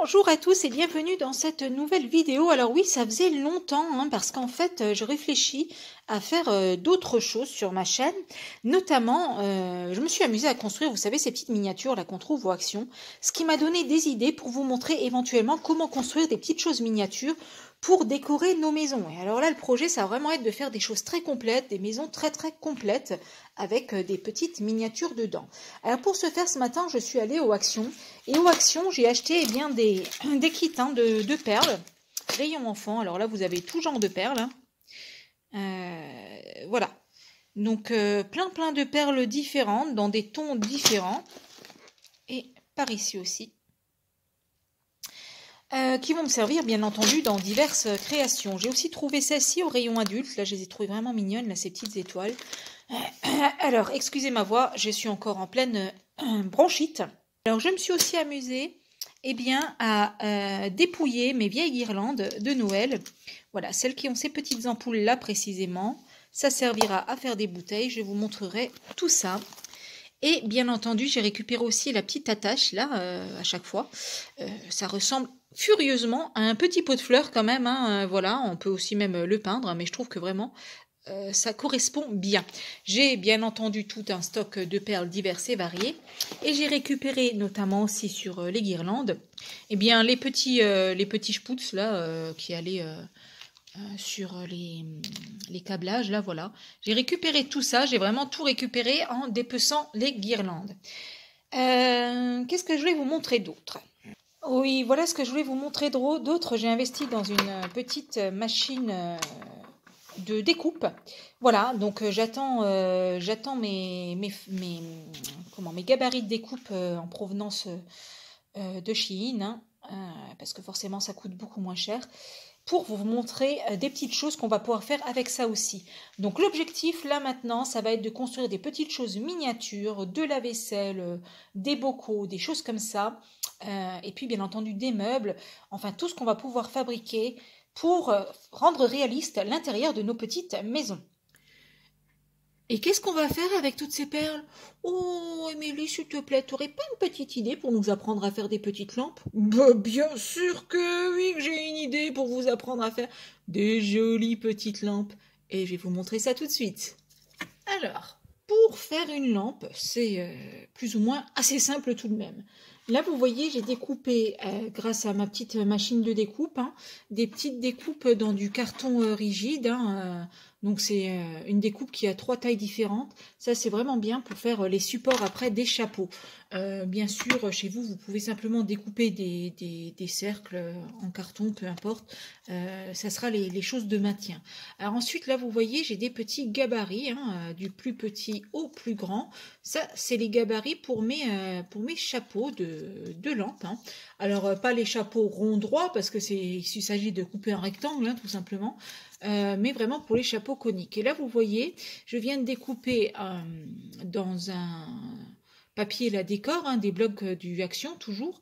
Bonjour à tous et bienvenue dans cette nouvelle vidéo. Alors oui, ça faisait longtemps parce qu'en fait, je réfléchis à faire d'autres choses sur ma chaîne. Notamment, je me suis amusée à construire, vous savez, ces petites miniatures là qu'on trouve aux Actions. Ce qui m'a donné des idées pour vous montrer éventuellement comment construire des petites choses miniatures pour décorer nos maisons. Et alors là, le projet, ça va vraiment être de faire des choses très complètes, des maisons très complètes avec des petites miniatures dedans. Alors pour ce faire, ce matin, je suis allée aux Actions. Et aux Actions, j'ai acheté des kits de perles, rayon enfant. Alors là, vous avez tout genre de perles. Voilà. Donc plein de perles différentes, dans des tons différents. Et par ici aussi. Qui vont me servir bien entendu dans diverses créations. J'ai aussi trouvé celle-ci au rayon adulte. Là, je les ai trouvées vraiment mignonnes, là, ces petites étoiles. Alors, excusez ma voix, je suis encore en pleine bronchite. Alors, je me suis aussi amusée à dépouiller mes vieilles guirlandes de Noël. Voilà, celles qui ont ces petites ampoules-là précisément. Ça servira à faire des bouteilles. Je vous montrerai tout ça. Et bien entendu, j'ai récupéré aussi la petite attache, là, à chaque fois. Ça ressemble furieusement à un petit pot de fleurs quand même. Voilà, on peut aussi même le peindre, mais je trouve que vraiment, ça correspond bien. J'ai bien entendu tout un stock de perles diverses et variées. Et j'ai récupéré notamment aussi sur les guirlandes, les petits spouts, là, qui allaient... sur les câblages, là, voilà. J'ai récupéré tout ça, j'ai vraiment tout récupéré en dépeçant les guirlandes. Qu'est-ce que je voulais vous montrer d'autre? Oui, voilà ce que je voulais vous montrer d'autre. J'ai investi dans une petite machine de découpe. Voilà, donc j'attends mes gabarits de découpe en provenance de Shein, parce que forcément ça coûte beaucoup moins cher, pour vous montrer des petites choses qu'on va pouvoir faire avec ça aussi. Donc l'objectif là maintenant, ça va être de construire des petites choses miniatures, de la vaisselle, des bocaux, des choses comme ça, et puis bien entendu des meubles, enfin tout ce qu'on va pouvoir fabriquer pour rendre réaliste l'intérieur de nos petites maisons. Et qu'est-ce qu'on va faire avec toutes ces perles? Oh, Émilie, s'il te plaît, t'aurais pas une petite idée pour nous apprendre à faire des petites lampes? Bah, bien sûr que oui, que j'ai une idée pour vous apprendre à faire des jolies petites lampes. Et je vais vous montrer ça tout de suite. Alors, pour faire une lampe, c'est plus ou moins assez simple tout de même. Là, vous voyez, j'ai découpé, grâce à ma petite machine de découpe, des petites découpes dans du carton rigide. Donc, c'est une découpe qui a 3 tailles différentes. Ça, c'est vraiment bien pour faire les supports après des chapeaux. Bien sûr, chez vous, vous pouvez simplement découper des cercles en carton, peu importe. Ça sera les choses de maintien. Alors ensuite, là, vous voyez, j'ai des petits gabarits, du plus petit au plus grand. Ça, c'est les gabarits pour mes chapeaux de lampes. Alors, pas les chapeaux ronds droits, parce que il s'agit de couper un rectangle, tout simplement. Mais vraiment pour les chapeaux coniques. Et là, vous voyez, je viens de découper dans un papier la décor, des blocs du Action, toujours,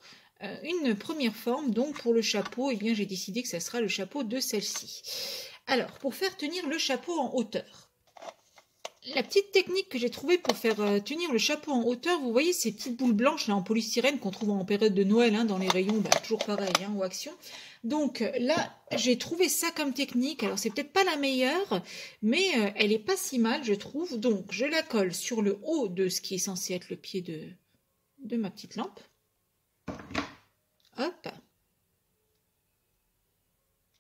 une première forme. Donc, pour le chapeau, j'ai décidé que ça sera le chapeau de celle-ci. Alors, pour faire tenir le chapeau en hauteur, la petite technique que j'ai trouvée pour faire tenir le chapeau en hauteur, vous voyez ces petites boules blanches là en polystyrène qu'on trouve en période de Noël dans les rayons, toujours pareil, aux Actions. Donc là, j'ai trouvé ça comme technique. Alors c'est peut-être pas la meilleure, mais elle est pas si mal, je trouve. Donc je la colle sur le haut de ce qui est censé être le pied de ma petite lampe. Hop.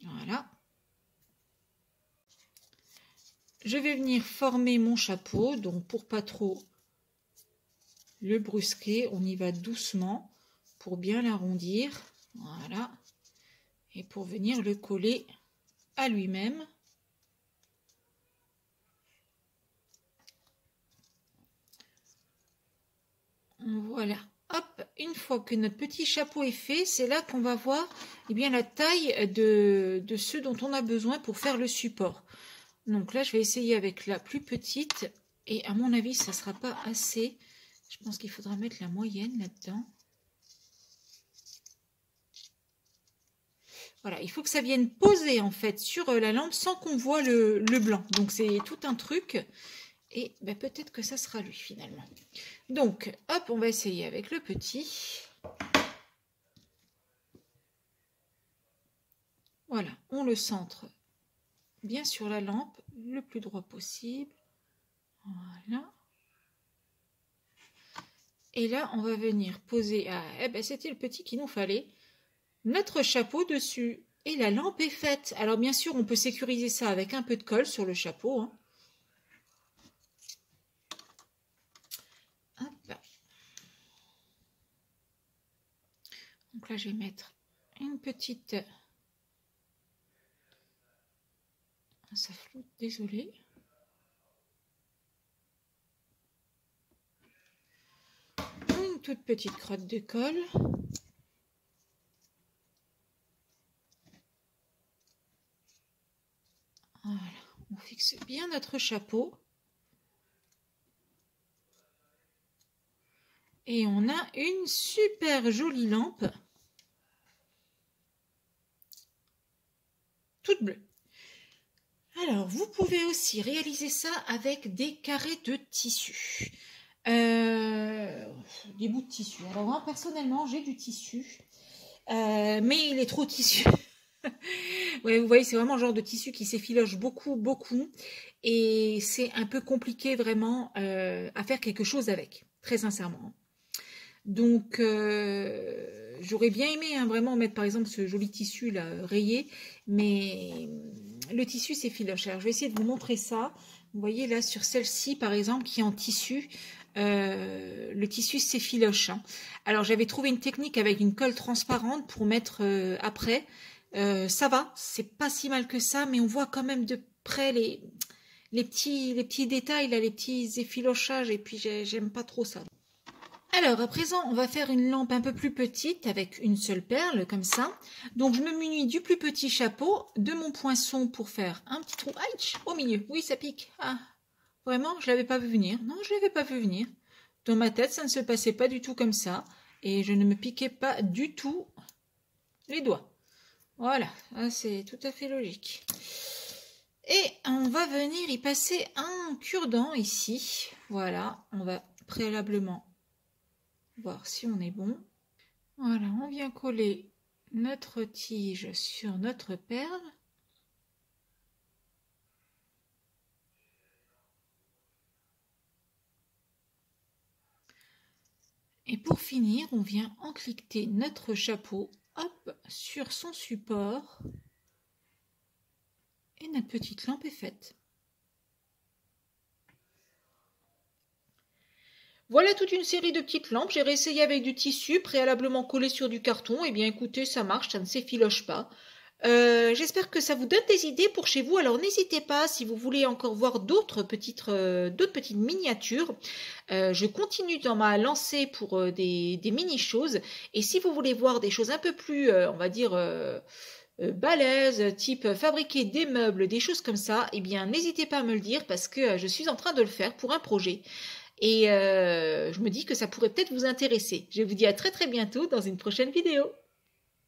Voilà. Je vais venir former mon chapeau, donc pour pas trop le brusquer, on y va doucement pour bien l'arrondir, voilà, et pour venir le coller à lui-même. Voilà, hop, une fois que notre petit chapeau est fait, c'est là qu'on va voir la taille de ce dont on a besoin pour faire le support. Donc là, je vais essayer avec la plus petite. Et à mon avis, ça ne sera pas assez. Je pense qu'il faudra mettre la moyenne là-dedans. Voilà, il faut que ça vienne poser en fait sur la lampe sans qu'on voit le blanc. Donc c'est tout un truc. Et peut-être que ça sera lui finalement. Donc, hop, on va essayer avec le petit. Voilà, on le centre bien sur la lampe, le plus droit possible. Voilà. Et là, on va venir poser, eh ben, c'était le petit qu'il nous fallait, notre chapeau dessus. Et la lampe est faite. Alors bien sûr, on peut sécuriser ça avec un peu de colle sur le chapeau. Hein. Hop. Donc là, je vais mettre une petite... Ça flotte, désolé. Une toute petite crotte de colle. Voilà, on fixe bien notre chapeau. Et on a une super jolie lampe. Toute bleue. Alors, vous pouvez aussi réaliser ça avec des carrés de tissu. Des bouts de tissu. Alors, moi, personnellement, j'ai du tissu. Mais il est trop tissu. Ouais, vous voyez, c'est vraiment le genre de tissu qui s'effiloche beaucoup, beaucoup. Et c'est un peu compliqué vraiment à faire quelque chose avec, très sincèrement. Donc, j'aurais bien aimé hein, vraiment mettre par exemple ce joli tissu là rayé, mais le tissu s'effiloche. Alors, je vais essayer de vous montrer ça. Vous voyez là sur celle-ci par exemple qui est en tissu, le tissu s'effiloche. Hein. Alors, j'avais trouvé une technique avec une colle transparente pour mettre après. Ça va, c'est pas si mal que ça, mais on voit quand même de près les petits détails, là, les petits effilochages, et puis j'aime pas trop ça. Alors, à présent, on va faire une lampe un peu plus petite avec une seule perle, comme ça. Donc, je me munis du plus petit chapeau, de mon poinçon pour faire un petit trou au milieu. Oui, ça pique. Ah, vraiment, je l'avais pas vu venir. Non, je l'avais pas vu venir. Dans ma tête, ça ne se passait pas du tout comme ça. Et je ne me piquais pas du tout les doigts. Voilà, c'est tout à fait logique. Et on va venir y passer un cure-dent ici. Voilà, on va préalablement voir si on est bon. Voilà, on vient coller notre tige sur notre perle. Et pour finir, on vient encliqueter notre chapeau, hop, sur son support. Et notre petite lampe est faite. Voilà toute une série de petites lampes. J'ai réessayé avec du tissu préalablement collé sur du carton. Eh bien écoutez, ça marche, ça ne s'effiloche pas. J'espère que ça vous donne des idées pour chez vous. Alors n'hésitez pas si vous voulez encore voir d'autres petites miniatures. Je continue dans ma lancée pour des mini-choses. Et si vous voulez voir des choses un peu plus, on va dire... balèze, type fabriquer des meubles, des choses comme ça, eh bien n'hésitez pas à me le dire parce que je suis en train de le faire pour un projet. Et je me dis que ça pourrait peut-être vous intéresser. Je vous dis à très très bientôt dans une prochaine vidéo.